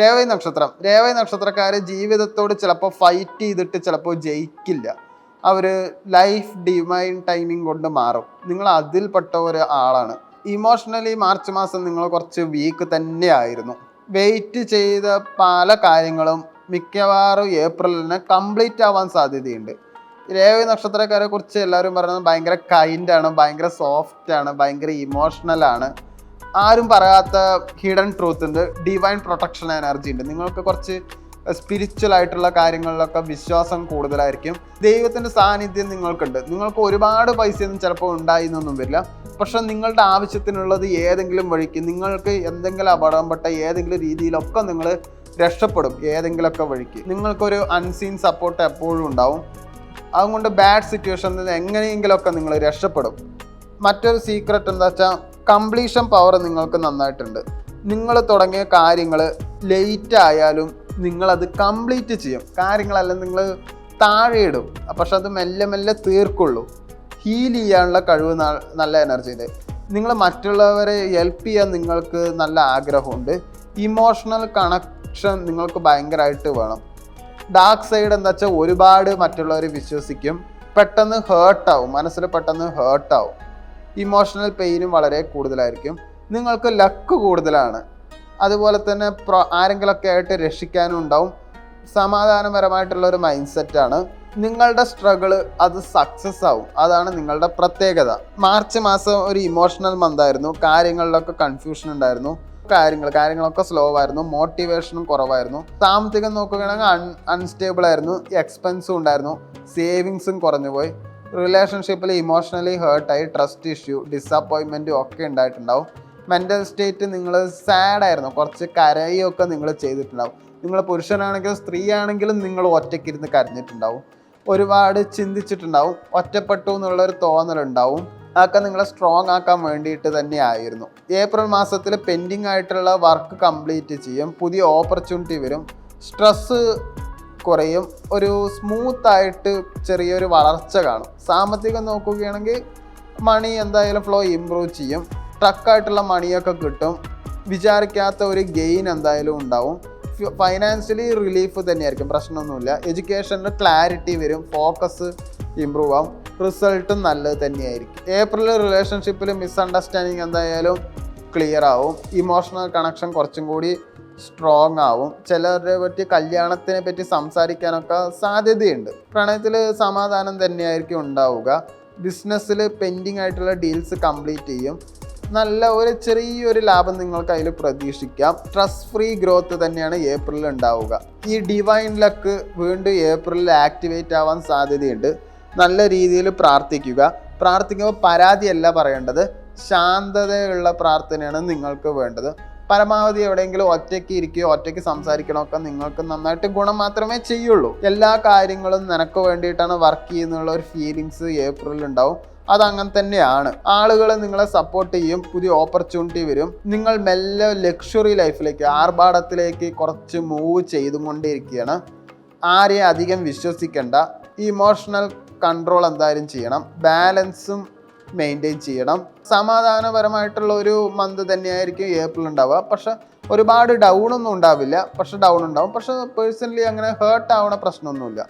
രേവതി നക്ഷത്രക്കാർ ജീവിതത്തോട് ചിലപ്പോൾ ഫൈറ്റ് ചെയ്തിട്ട് ചിലപ്പോൾ ജയിക്കില്ല. അവർ ലൈഫ് ഡിവൈൻ ടൈമിംഗ് കൊണ്ട് മാറും. നിങ്ങൾ അതിൽപ്പെട്ട ഒരു ആളാണ്. ഇമോഷണലി മാർച്ച് മാസം നിങ്ങൾ കുറച്ച് വീക്ക് തന്നെ ആയിരുന്നു. വെയിറ്റ് ചെയ്ത പല കാര്യങ്ങളും മിക്കവാറും ഏപ്രിലിന് കംപ്ലീറ്റ് ആവാൻ സാധ്യതയുണ്ട്. രേവതി നക്ഷത്രക്കാരെ കുറിച്ച് എല്ലാവരും പറയുന്നത് ഭയങ്കര കൈൻഡാണ്, ഭയങ്കര സോഫ്റ്റാണ്, ഭയങ്കര ഇമോഷണലാണ്. ആരും പറയാത്ത ഹിഡൻ ട്രൂത്ത് ഉണ്ട്, ഡിവൈൻ പ്രൊട്ടക്ഷൻ എനർജി ഉണ്ട്. നിങ്ങൾക്ക് കുറച്ച് സ്പിരിച്വൽ ആയിട്ടുള്ള കാര്യങ്ങളിലൊക്കെ വിശ്വാസം കൂടുതലായിരിക്കും. ദൈവത്തിൻ്റെ സാന്നിധ്യം നിങ്ങൾക്കുണ്ട്. നിങ്ങൾക്ക് ഒരുപാട് പൈസയൊന്നും ചിലപ്പോൾ ഉണ്ടായി എന്നൊന്നും വരില്ല. പക്ഷെ നിങ്ങളുടെ ആവശ്യത്തിനുള്ളത് ഏതെങ്കിലും വഴിക്ക്, നിങ്ങൾക്ക് എന്തെങ്കിലും അപകടപ്പെട്ട ഏതെങ്കിലും രീതിയിലൊക്കെ നിങ്ങൾ രക്ഷപ്പെടും. ഏതെങ്കിലുമൊക്കെ വഴിക്ക് നിങ്ങൾക്കൊരു അൺസീൻ സപ്പോർട്ട് എപ്പോഴും ഉണ്ടാവും. അതുകൊണ്ട് ബാഡ് സിറ്റുവേഷനിൽ നിന്ന് എങ്ങനെയെങ്കിലുമൊക്കെ നിങ്ങൾ രക്ഷപ്പെടും. മറ്റൊരു സീക്രട്ട് എന്താ വെച്ചാൽ കംപ്ലീഷൻ പവർ നിങ്ങൾക്ക് നന്നായിട്ടുണ്ട്. നിങ്ങൾ തുടങ്ങിയ കാര്യങ്ങൾ ലേറ്റ് ആയാലും നിങ്ങളത് കംപ്ലീറ്റ് ചെയ്യും. കാര്യങ്ങളെല്ലാം നിങ്ങൾ താഴെ ഇടും, പക്ഷെ അത് മെല്ലെ മെല്ലെ തീർക്കുള്ളൂ. ഹീൽ ചെയ്യാനുള്ള കഴിവ് നല്ല എനർജി ഉണ്ട്. നിങ്ങൾ മറ്റുള്ളവരെ ഹെൽപ്പ് ചെയ്യാൻ നിങ്ങൾക്ക് നല്ല ആഗ്രഹമുണ്ട്. ഇമോഷണൽ കണക്ഷൻ നിങ്ങൾക്ക് ഭയങ്കരമായിട്ട് വേണം. ഡാർക്ക് സൈഡ് എന്താ വെച്ചാൽ ഒരുപാട് മറ്റുള്ളവർ വിശ്വസിക്കും, പെട്ടെന്ന് ഹേർട്ടാവും, മനസ്സിൽ പെട്ടെന്ന് ഹേർട്ടാവും. ഇമോഷണൽ പെയിനും വളരെ കൂടുതലായിരിക്കും. നിങ്ങൾക്ക് ലക്ക് കൂടുതലാണ്. അതുപോലെ തന്നെ ആരെങ്കിലുമൊക്കെ ആയിട്ട് രക്ഷിക്കാനും ഉണ്ടാവും. സമാധാനപരമായിട്ടുള്ള ഒരു മൈൻഡ് സെറ്റാണ്. നിങ്ങളുടെ സ്ട്രഗിള് അത് സക്സസ് ആവും. അതാണ് നിങ്ങളുടെ പ്രത്യേകത. മാർച്ച് മാസം ഒരു ഇമോഷണൽ മന്തായിരുന്നു. കാര്യങ്ങളിലൊക്കെ കൺഫ്യൂഷൻ ഉണ്ടായിരുന്നു. കാര്യങ്ങളൊക്കെ സ്ലോ ആയിരുന്നു. മോട്ടിവേഷനും കുറവായിരുന്നു. സാമ്പത്തികം നോക്കുകയാണെങ്കിൽ അൺസ്റ്റേബിൾ ആയിരുന്നു. എക്സ്പെൻസും ഉണ്ടായിരുന്നു. സേവിങ്സും കുറഞ്ഞു പോയി. റിലേഷൻഷിപ്പിൽ ഇമോഷണലി ഹേർട്ടായി. ട്രസ്റ്റ് ഇഷ്യൂ, ഡിസപ്പോയിൻമെൻറ്റും ഒക്കെ ഉണ്ടായിട്ടുണ്ടാവും. മെൻ്റൽ സ്റ്റേറ്റ് നിങ്ങൾ സാഡായിരുന്നു. കുറച്ച് കരയൊക്കെ നിങ്ങൾ ചെയ്തിട്ടുണ്ടാവും. നിങ്ങൾ പുരുഷനാണെങ്കിലും സ്ത്രീ ആണെങ്കിലും നിങ്ങൾ ഒറ്റയ്ക്കിരുന്ന് കരഞ്ഞിട്ടുണ്ടാവും. ഒരുപാട് ചിന്തിച്ചിട്ടുണ്ടാവും. ഒറ്റപ്പെട്ടു എന്നുള്ളൊരു തോന്നലുണ്ടാവും. അതൊക്കെ നിങ്ങളെ സ്ട്രോങ് ആക്കാൻ വേണ്ടിയിട്ട് തന്നെ ആയിരുന്നു. ഏപ്രിൽ മാസത്തിൽ പെൻഡിങ് ആയിട്ടുള്ള വർക്ക് കംപ്ലീറ്റ് ചെയ്യും. പുതിയ ഓപ്പർച്യൂണിറ്റി വരും. സ്ട്രെസ്സ് കുറയും. ഒരു സ്മൂത്തായിട്ട് ചെറിയൊരു വളർച്ച കാണും. സാമ്പത്തികം നോക്കുകയാണെങ്കിൽ മണി എന്തായാലും ഫ്ലോ ഇമ്പ്രൂവ് ചെയ്യും. ട്രക്കായിട്ടുള്ള മണിയൊക്കെ കിട്ടും. വിചാരിക്കാത്ത ഒരു ഗെയിൻ എന്തായാലും ഉണ്ടാവും. ഫൈനാൻഷ്യലി റിലീഫ് തന്നെയായിരിക്കും, പ്രശ്നമൊന്നുമില്ല. എഡ്യൂക്കേഷനിൽ ക്ലാരിറ്റി വരും. ഫോക്കസ് ഇമ്പ്രൂവ് ആവും. റിസൾട്ടും നല്ലത് തന്നെയായിരിക്കും. ഏപ്രിൽ റിലേഷൻഷിപ്പിൽ മിസ്അണ്ടർസ്റ്റാൻഡിങ് എന്തായാലും ക്ലിയർ ആവും. ഇമോഷണൽ കണക്ഷൻ കുറച്ചും കൂടി സ്ട്രോങ് ആവും. ചിലരെ പറ്റി കല്യാണത്തിനെ പറ്റി സംസാരിക്കാനൊക്കെ സാധ്യതയുണ്ട്. പ്രണയത്തിൽ സമാധാനം തന്നെയായിരിക്കും ഉണ്ടാവുക. ബിസിനസ്സിൽ പെൻഡിങ് ആയിട്ടുള്ള ഡീൽസ് കംപ്ലീറ്റ് ചെയ്യും. നല്ല ഒരു ചെറിയൊരു ലാഭം നിങ്ങൾക്ക് അതിൽ പ്രതീക്ഷിക്കാം. സ്ട്രെസ് ഫ്രീ ഗ്രോത്ത് തന്നെയാണ് ഏപ്രിലിൽ ഉണ്ടാവുക. ഈ ഡിവൈൻ ലക്ക് വീണ്ടും ഏപ്രിലിൽ ആക്ടിവേറ്റ് ആവാൻ സാധ്യതയുണ്ട്. നല്ല രീതിയിൽ പ്രാർത്ഥിക്കുമ്പോൾ പരാതിയല്ല പറയേണ്ടത്, ശാന്തതയുള്ള പ്രാർത്ഥനയാണ് നിങ്ങൾക്ക് വേണ്ടത്. പരമാവധി എവിടെയെങ്കിലും ഒറ്റയ്ക്ക് ഇരിക്കുകയോ ഒറ്റയ്ക്ക് സംസാരിക്കണമൊക്കെ നിങ്ങൾക്ക് നന്നായിട്ട് ഗുണം മാത്രമേ ചെയ്യുള്ളൂ. എല്ലാ കാര്യങ്ങളും നിനക്ക് വേണ്ടിയിട്ടാണ് വർക്ക് ചെയ്യുന്നുള്ള ഒരു ഫീലിങ്സ് ഏപ്രിലിൽ ഉണ്ടാവും. അതങ്ങനെ തന്നെയാണ്. ആളുകൾ നിങ്ങളെ സപ്പോർട്ട് ചെയ്യും. പുതിയ ഓപ്പർച്യൂണിറ്റി വരും. നിങ്ങൾ മെല്ലെ ലക്ഷറി ലൈഫിലേക്ക്, ആർഭാടത്തിലേക്ക് കുറച്ച് മൂവ് ചെയ്തുകൊണ്ടിരിക്കുകയാണ്. ആരെയും അധികം വിശ്വസിക്കേണ്ട. ഇമോഷണൽ കൺട്രോൾ എന്തായാലും ചെയ്യണം. ബാലൻസും മെയിൻറ്റെയിൻ ചെയ്യണം. സമാധാനപരമായിട്ടുള്ള ഒരു മന്ത് തന്നെയായിരിക്കും ഏപ്രിൽ ഉണ്ടാവുക. പക്ഷെ ഒരുപാട് ഡൗൺ ഒന്നും ഉണ്ടാവില്ല. പക്ഷെ ഡൗൺ ഉണ്ടാവും. പക്ഷെ പേഴ്സണലി അങ്ങനെ ഹേർട്ട് ആവണ പ്രശ്നമൊന്നുമില്ല.